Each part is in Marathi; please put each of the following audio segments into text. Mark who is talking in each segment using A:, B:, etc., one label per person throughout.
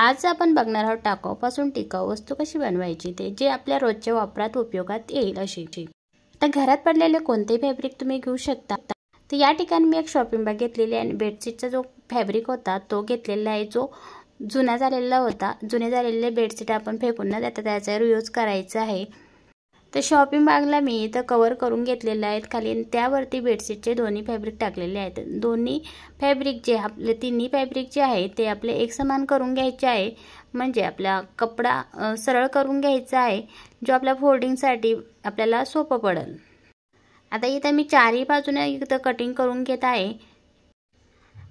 A: आज आपण बघणार आहोत टाकाऊपासून टिकाऊ वस्तू कशी बनवायची ते जे आपल्या रोजच्या वापरात उपयोगात येईल अशी। तर घरात पडलेले कोणतेही फॅब्रिक तुम्ही घेऊ शकता। तर या ठिकाणी मी एक शॉपिंग बॅग घेतलेली आहे आणि बेडशीटचा जो फॅब्रिक होता तो घेतलेला आहे जो जुना झालेला होता। जुने झालेले बेडशीट आपण फेकून न देता त्याचा रियूज करायचा आहे। तर शॉपिंग बॅगला मी इथं कव्हर करून घेतलेले आहेत खाली त्यावरती बेडशीटचे दोन्ही फॅब्रिक टाकलेले आहेत। दोन्ही फॅब्रिक जे आपले तिन्ही फॅब्रिक जे आहे ते आपले एकसमान करून घ्यायचे आहे म्हणजे आपला कपडा सरळ करून घ्यायचा आहे जो आपल्या फोल्डिंगसाठी आपल्याला सोपं पडेल। आता इथं मी चारही बाजूने इथं कटिंग करून घेत आहे।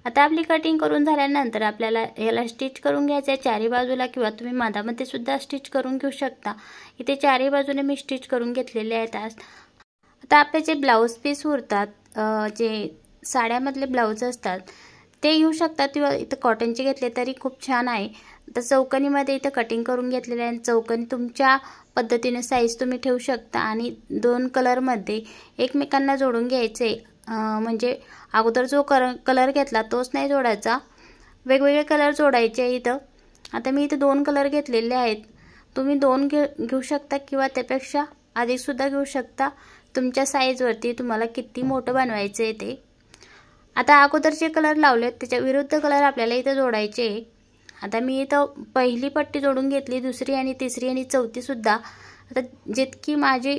A: आता आपली कटिंग करून झाल्यानंतर आपल्याला याला स्टिच करून घ्यायचं आहे चारही बाजूला किंवा तुम्ही मधामध्ये सुद्धा स्टिच करून घेऊ शकता। इथे चारही बाजूने मी स्टिच करून घेतलेले आहेत। आता आपले जे ब्लाउज पीस उरतात जे साड्यामधले ब्लाउज असतात ते घेऊ शकता किंवा इथं कॉटनचे घेतले तरी खूप छान आहे। तर चौकनीमध्ये इथं कटिंग करून घेतलेले आहे। चौकनी तुमच्या पद्धतीने साईज तुम्ही ठेवू शकता आणि दोन कलरमध्ये एकमेकांना जोडून घ्यायचे म्हणजे अगोदर जो कलर घेतला तोच नाही जोडायचा, वेगवेगळे कलर जोडायचे इथं। आता मी इथं दोन कलर घेतलेले आहेत, तुम्ही दोन घेऊ शकता किंवा त्यापेक्षा अधिक सुद्धा घेऊ शकता तुमच्या साईजवरती तुम्हाला किती मोठं बनवायचं आहे ते। आता अगोदर जे कलर लावलेत त्याच्या विरुद्ध कलर आपल्याला इथं जोडायचे। आता मी इथं पहिली पट्टी जोडून घेतली, दुसरी आणि तिसरी आणि चौथी सुद्धा। आता जितकी माझी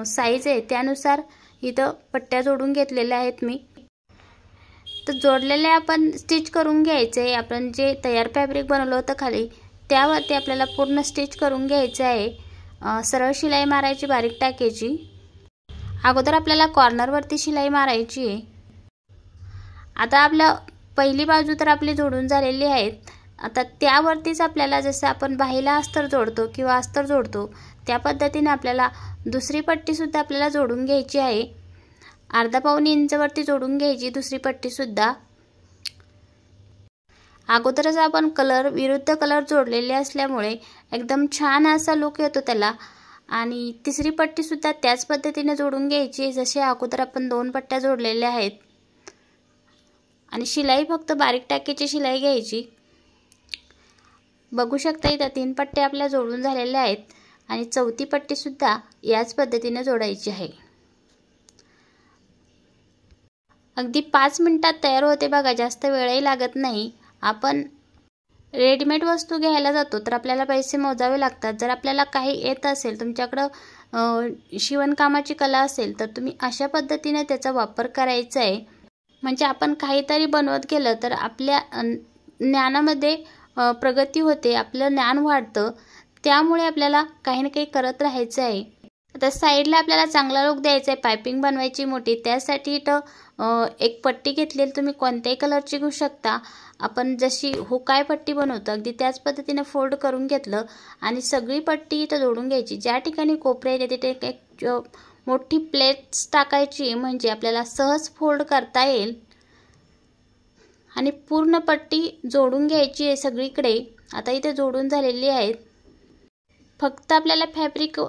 A: साईज आहे त्यानुसार इथं पट्ट्या जोडून घेतलेल्या आहेत मी। तर जोडलेले आपण स्टिच करून घ्यायचे। आपण जे तयार फॅब्रिक बनवलं होतं खाली त्यावरती आपल्याला पूर्ण स्टिच करून घ्यायचं आहे। सरळ शिलाई मारायची, बारीक टाकायची। अगोदर आपल्याला कॉर्नरवरती शिलाई मारायची आहे। आता आपलं पहिली बाजू तर आपली जोडून झालेली आहेत। आता त्यावरतीच आपल्याला जसं आपण बाहीला अस्तर जोडतो किंवा अस्तर जोडतो त्या पद्धतीने आपल्याला दुसरी पट्टी सुद्धा आपल्याला जोडून घ्यायची आहे। अर्धा पाऊण इंचवरती जोडून घ्यायची दुसरी पट्टी सुद्धा। अगोदरच आपण कलर विरुद्ध कलर जोडलेले असल्यामुळे एकदम छान असा लुक येतो त्याला। आणि तिसरी पट्टी सुद्धा त्याच पद्धतीने जोडून घ्यायची जसे अगोदर आपण दोन पट्ट्या जोडलेल्या आहेत। आणि शिलाई फक्त बारीक टाकीची शिलाई घ्यायची। बघू शकता इथं तीन पट्ट्या आपल्या जोडून झालेल्या आहेत आणि चौथी पट्टी सुद्धा याच पद्धतीने जोडायची आहे। अगदी 5 मिनिटात तयार होते बघा, जास्त वेळही लागत नाही। आपण रेडीमेड वस्तू घ्यायला जातो तर आपल्याला पैसे मोजावे लागतात। जर आपल्याला काही येत असेल, तुमच्याकडं शिवणकामाची कला असेल तर तुम्ही अशा पद्धतीने त्याचा वापर करायचा आहे म्हणजे आपण काहीतरी बनवत गेलं तर आपल्या ज्ञानामध्ये प्रगती होते, आपलं ज्ञान वाढतं। त्यामुळे आपल्याला काही ना काही करत राहायचं आहे। आता साईडला आपल्याला चांगला लुक द्यायचा आहे, पाइपिंग बनवायची मोठी, त्यासाठी इथं एक पट्टी घेतलेली तुम्ही कोणत्याही कलरची घेऊ शकता। आपण जशी हुकाय पट्टी बनवतो अगदी त्याच पद्धतीने फोल्ड करून घेतलं आणि सगळी पट्टी इथं जोडून घ्यायची। ज्या ठिकाणी कोपरे आहे तिथे एक मोठी प्लेट्स टाकायची म्हणजे आपल्याला सहज फोल्ड करता येईल। आणि पूर्ण पट्टी जोडून घ्यायची आहे सगळीकडे। आता इथे जोडून झालेली आहेत। फक्त आपल्याला फॅब्रिक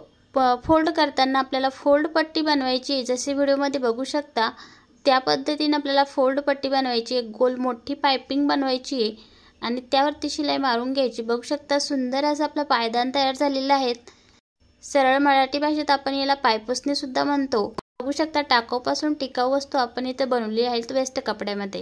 A: फोल्ड करताना आपल्याला फोल्ड पट्टी बनवायची जसे व्हिडिओमध्ये बघू शकता त्या पद्धतीने आपल्याला फोल्ड पट्टी बनवायची। एक गोल मोठी पाइपिंग बनवायची आणि त्यावरती शिलाई मारून घ्यायची। बघू शकता सुंदर असं आपला पायदान तयार झालेला आहे। सरळ मराठी भाषेत आपण याला पायपुसणी सुद्धा म्हणतो। बघू शकता टाकाऊपासून टिकाऊ वस्तू आपण इथे बनवली आहे वेस्ट कपड्यामध्ये।